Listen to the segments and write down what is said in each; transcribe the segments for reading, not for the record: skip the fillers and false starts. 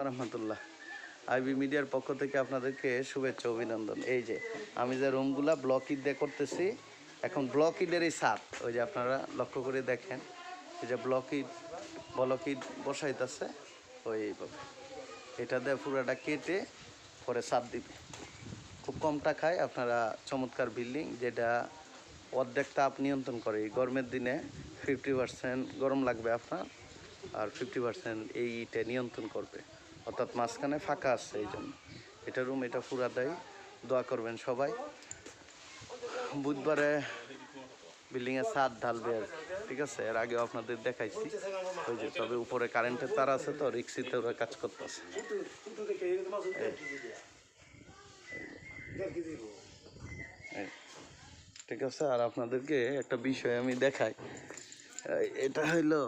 রহমতুল্লাহ। IB মিডিয়ার পক্ষ থেকে আপনাদেরকে শুভেচ্ছা অভিনন্দন। এই যে আমি যে রুমগুলা ব্লক ইট দিয়ে করতেছি, এখন ব্লক ইটের এই ছাদ, ওই যে আপনারা লক্ষ্য করে দেখেন, এই যে ব্লক ইট বসাইতেছে ওইভাবে, এটা দিয়ে পুরাটা কেটে পরে ছাদ দিবে। খুব কম টাকায় আপনারা চমৎকার বিল্ডিং, যেটা অর্ধেক তাপ নিয়ন্ত্রণ করে। এই গরমের দিনে 50% গরম লাগবে আপনার, আর 50% এই ইটে নিয়ন্ত্রণ করবে, অর্থাৎ মাঝখানে ফাঁকা আছে। এই জন্য এটা রুম, এটা পুরাটাই। দোয়া করবেন সবাই। বুধবারে বিল্ডিংয়ের ছাদ ঢালবে আর, ঠিক আছে। এর আগেও আপনাদের দেখাইছি, ওই যে তবে উপরে কারেন্টের তার আছে তো, রিক্সিতে ওরা কাজ করতেছে। ঠিক আছে। আর আপনাদেরকে একটা বিষয় আমি দেখাই, এটা হইলো,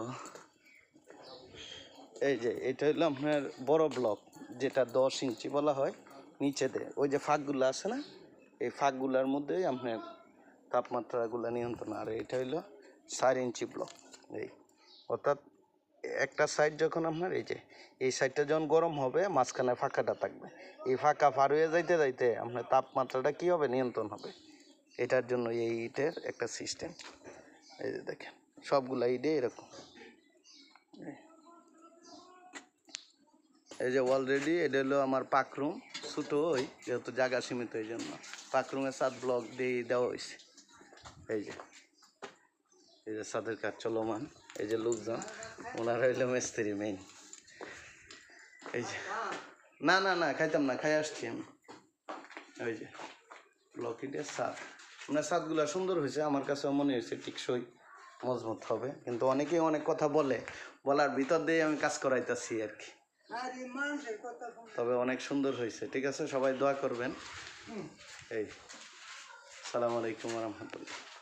এই যে এটা হইলো আপনার বড় ব্লক, যেটা 10 ইঞ্চি বলা হয়। নিচেতে ওই যে ফাঁকগুলো আছে না, এই ফাঁকগুলোর মধ্যেই আপনার তাপমাত্রাগুলো নিয়ন্ত্রণ। আর এটা হইলো 4 ইঞ্চি ব্লক। এই অর্থাৎ একটা সাইড যখন আপনার এই সাইডটা যখন গরম হবে, মাঝখানে ফাঁকাটা থাকবে। এই ফাঁকা পার হয়ে যাইতে যাইতে আপনার তাপমাত্রাটা কী হবে, নিয়ন্ত্রণ হবে। এটার জন্য এই ইটের একটা সিস্টেম। এই যে দেখেন সবগুলা ইটে এরকম। এই যে অলরেডি এটা হলো আমার পাকরুম, ছোটো ওই যেহেতু জায়গা সীমিত, এই জন্য পাকরুমের ছাদ ব্লক দিয়ে দেওয়া হয়েছে। এই যে ছাদের কাজ চলমান, এই যে লোকজন, ওনারা হইলো মিস্ত্রি মেইন। এই যে না খাইতাম না, খাই আসছি আমি। ওই যে ব্লক ইটের ছাদ, আপনার ছাদগুলো সুন্দর হয়েছে, আমার কাছেও মনে হয়েছে টিকসই মজবুত হবে। কিন্তু অনেকেই অনেক কথা বলার ভিতর দিয়ে আমি কাজ করাইতেছি আর কি। তবে অনেক সুন্দর হয়েছে। ঠিক আছে, সবাই দোয়া করবেন। এই আসসালামু আলাইকুম ওয়া রাহমাতুল্লাহ।